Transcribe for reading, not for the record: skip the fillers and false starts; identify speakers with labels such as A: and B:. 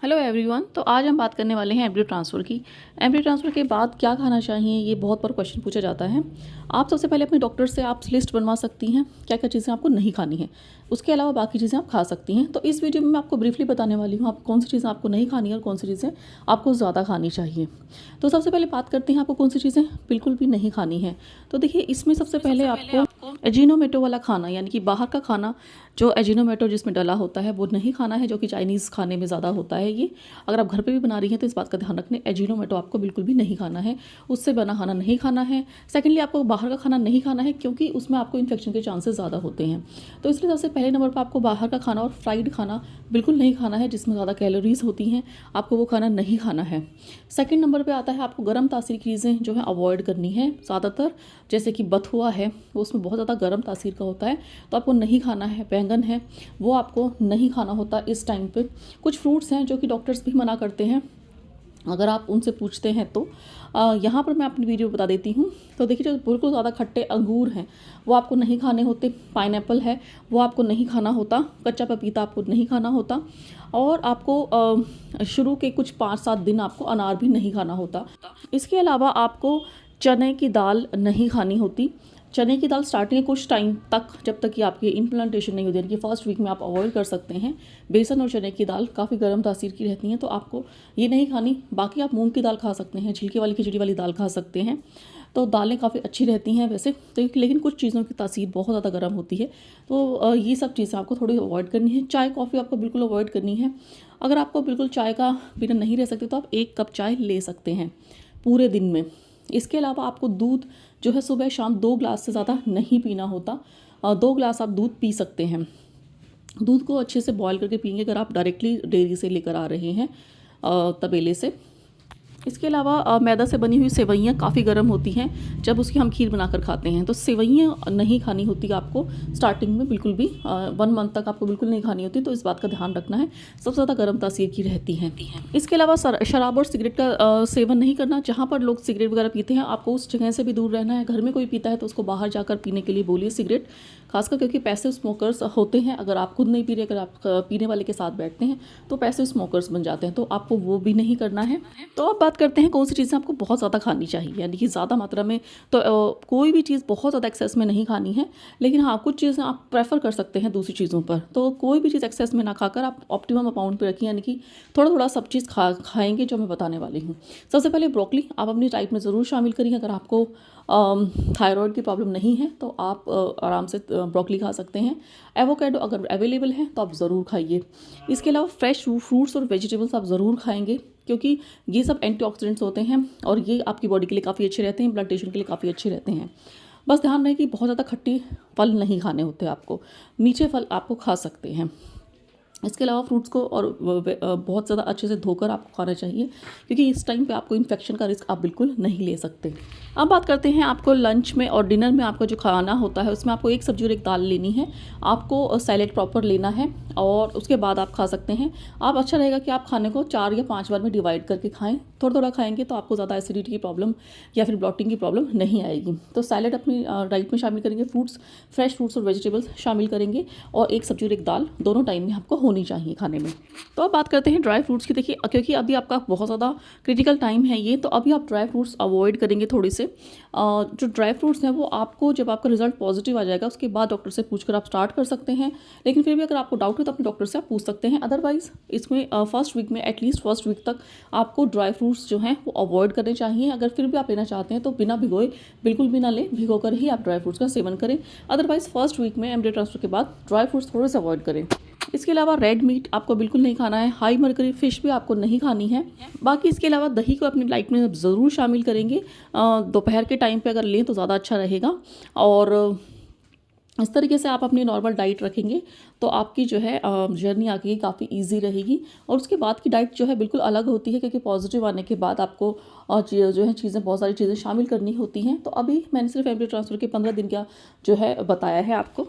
A: Hello everyone. तो आज हम बात करने वाले हैं एम्ब्रियो ट्रांसफ़र की। एम्ब्रियो ट्रांसफ़र के बाद क्या खाना चाहिए, ये बहुत बार क्वेश्चन पूछा जाता है। आप सबसे पहले अपने डॉक्टर से आप लिस्ट बनवा सकती हैं क्या क्या चीज़ें आपको नहीं खानी है। उसके अलावा बाकी चीज़ें आप खा सकती हैं। तो इस वीडियो में मैं आपको ब्रीफली बताने वाली हूँ आप कौन सी चीज़ें आपको नहीं खानी है और कौन सी चीज़ें आपको ज़्यादा खानी चाहिए। तो सबसे पहले बात करते हैं आपको कौन सी चीज़ें बिल्कुल भी नहीं खानी है। तो देखिए, इसमें सबसे पहले आपको एजिनोमोटो वाला खाना, यानी कि बाहर का खाना जो एजिनोमोटो जिसमें डला होता है वो नहीं खाना है, जो कि चाइनीज़ खाने में ज़्यादा होता है। ये अगर आप घर पे भी बना रही हैं तो इस बात का ध्यान रखने, एजिनोमोटो आपको बिल्कुल भी नहीं खाना है, उससे बना खाना नहीं खाना है। सेकेंडली, आपको बाहर का खाना नहीं खाना है क्योंकि उसमें आपको इन्फेक्शन के चांसेस ज़्यादा होते हैं। तो इसलिए सबसे पहले नंबर पर आपको बाहर का खाना और फ्राइड खाना बिल्कुल नहीं खाना है, जिसमें ज़्यादा कैलोरीज होती हैं, आपको वो खाना नहीं खाना है। सेकेंड नंबर पर आता है आपको गर्म तासीर की चीज़ें जो है अवॉइड करनी है ज़्यादातर, जैसे कि बथुआ है, वो उसमें बहुत ज़्यादा गर्म तासीर का होता है, तो आपको नहीं खाना है। बैंगन है, वो आपको नहीं खाना होता इस टाइम पे। कुछ फ्रूट्स हैं जो कि डॉक्टर्स भी मना करते हैं, अगर आप उनसे पूछते हैं तो यहाँ पर मैं अपनी वीडियो बता देती हूँ। तो देखिए, जो बिल्कुल ज़्यादा खट्टे अंगूर हैं वो आपको नहीं खाने होते। पाइनएप्पल है, वो आपको नहीं खाना होता। कच्चा पपीता आपको नहीं खाना होता। और आपको शुरू के कुछ 5-7 दिन आपको अनार भी नहीं खाना होता। इसके अलावा आपको चने की दाल नहीं खानी होती। चने की दाल स्टार्टिंग के कुछ टाइम तक, जब तक कि आपकी इम्प्लांटेशन नहीं होती, यानी कि फर्स्ट वीक में आप अवॉइड कर सकते हैं। बेसन और चने की दाल काफ़ी गर्म तासीर की रहती हैं, तो आपको ये नहीं खानी। बाकी आप मूंग की दाल खा सकते हैं, छिलके वाली खिचड़ी वाली दाल खा सकते हैं। तो दालें काफ़ी अच्छी रहती हैं वैसे तो, लेकिन कुछ चीज़ों की तासीर बहुत ज़्यादा गर्म होती है, तो ये सब चीज़ें आपको थोड़ी अवॉइड करनी है। चाय कॉफ़ी आपको बिल्कुल अवॉइड करनी है। अगर आपको बिल्कुल चाय का बिना नहीं रह सकते तो आप 1 कप चाय ले सकते हैं पूरे दिन में। इसके अलावा आपको दूध जो है सुबह शाम 2 ग्लास से ज़्यादा नहीं पीना होता। 2 ग्लास आप दूध पी सकते हैं। दूध को अच्छे से बॉईल करके पिएंगे अगर आप डायरेक्टली डेयरी से लेकर आ रहे हैं, तबेले से। इसके अलावा मैदा से बनी हुई सेवइयाँ काफ़ी गर्म होती हैं जब उसकी हम खीर बनाकर खाते हैं, तो सेवइयाँ नहीं खानी होती आपको स्टार्टिंग में बिल्कुल भी। 1 मंथ तक आपको बिल्कुल नहीं खानी होती, तो इस बात का ध्यान रखना है। सबसे ज़्यादा गर्म तासीर की रहती हैं। इसके अलावा शराब और सिगरेट का सेवन नहीं करना। जहाँ पर लोग सिगरेट वगैरह पीते हैं, आपको उस जगह से भी दूर रहना है। घर में कोई पीता है तो उसको बाहर जाकर पीने के लिए बोलिए सिगरेट, खासकर क्योंकि पैसिव स्मोकर्स होते हैं। अगर आप खुद नहीं पी रहे, अगर आप पीने वाले के साथ बैठते हैं तो पैसिव स्मोकर्स बन जाते हैं, तो आपको वो भी नहीं करना है। तो अब बात करते हैं कौन सी चीज़ें आपको बहुत ज़्यादा खानी चाहिए, यानी कि ज़्यादा मात्रा में। तो कोई भी चीज़ बहुत ज़्यादा एक्सेस में नहीं खानी है, लेकिन हाँ, कुछ चीज़ें आप प्रेफर कर सकते हैं दूसरी चीज़ों पर। तो कोई भी चीज़ एक्सेस में ना खाकर आप ऑप्टिमम अमाउंट पे रखिए, यानी कि थोड़ा थोड़ा सब चीज़ खाएंगे जो मैं बताने वाली हूँ। सबसे पहले ब्रोकली आप अपनी डाइट में ज़रूर शामिल करिए। अगर आपको थायराइड की प्रॉब्लम नहीं है तो आप आराम से ब्रोकली खा सकते हैं। एवोकेडो अगर अवेलेबल है तो आप ज़रूर खाइए। इसके अलावा फ्रेश फ्रूट्स और वेजिटेबल्स आप ज़रूर खाएंगे, क्योंकि ये सब एंटीऑक्सीडेंट्स होते हैं और ये आपकी बॉडी के लिए काफ़ी अच्छे रहते हैं, ब्लड टेशन के लिए काफ़ी अच्छे रहते हैं। बस ध्यान रहे कि बहुत ज़्यादा खट्टी फल नहीं खाने होते आपको, मीठे फल आपको खा सकते हैं। इसके अलावा फ्रूट्स को और बहुत ज़्यादा अच्छे से धोकर आपको खाना चाहिए, क्योंकि इस टाइम पे आपको इन्फेक्शन का रिस्क आप बिल्कुल नहीं ले सकते। अब बात करते हैं आपको लंच में और डिनर में आपका जो खाना होता है उसमें आपको 1 सब्जी और 1 दाल लेनी है। आपको सैलेड प्रॉपर लेना है और उसके बाद आप खा सकते हैं। आप अच्छा रहेगा कि आप खाने को 4 या 5 बार में डिवाइड करके खाएँ। थोड़ा थोड़ा खाएंगे तो आपको ज़्यादा एसिडिटी की प्रॉब्लम या फिर ब्लॉटिंग की प्रॉब्लम नहीं आएगी। तो सैलेड अपनी डाइट में शामिल करेंगे, फ्रेश फ्रूट्स और वेजिटेबल्स शामिल करेंगे, और 1 सब्जी और 1 दाल दोनों टाइम में आपको होनी चाहिए खाने में। तो अब बात करते हैं ड्राई फ्रूट्स की। देखिए, क्योंकि अभी आपका बहुत ज़्यादा क्रिटिकल टाइम है ये, तो अभी आप ड्राई फ्रूट्स अवॉइड करेंगे थोड़े से। जो ड्राई फ्रूट्स हैं वो आपको जब आपका रिजल्ट पॉजिटिव आ जाएगा उसके बाद डॉक्टर से पूछकर आप स्टार्ट कर सकते हैं। लेकिन फिर भी अगर आपको डाउट है तो अपने डॉक्टर से आप पूछ सकते हैं। अदरवाइज इसमें फर्स्ट वीक में, एटलीस्ट फर्स्ट वीक तक आपको ड्राई फ्रूट्स जो हैं वो अवॉइड करने चाहिए। अगर फिर भी आप लेना चाहते हैं तो बिना भिगोए, बिल्कुल भी ना लें, भिगो कर ही आप ड्राई फ्रूट्स का सेवन करें। अदरवाइज फर्स्ट वीक में एम्ब्रियो ट्रांसफर के बाद ड्राई फ्रूट्स थोड़े से अवॉइड करें। इसके अलावा रेड मीट आपको बिल्कुल नहीं खाना है। हाई मर्करी फिश भी आपको नहीं खानी है। बाकी इसके अलावा दही को अपनी डाइट में ज़रूर शामिल करेंगे। दोपहर के टाइम पे अगर लें तो ज़्यादा अच्छा रहेगा। और इस तरीके से आप अपनी नॉर्मल डाइट रखेंगे तो आपकी जो है जर्नी आगे काफ़ी इजी रहेगी। और उसके बाद की डाइट जो है बिल्कुल अलग होती है, क्योंकि पॉजिटिव आने के बाद आपको जो है चीज़ें, बहुत सारी चीज़ें शामिल करनी होती हैं। तो अभी मैंने सिर्फ एम्ब्रियो ट्रांसफर के 15 दिन का जो है बताया है आपको।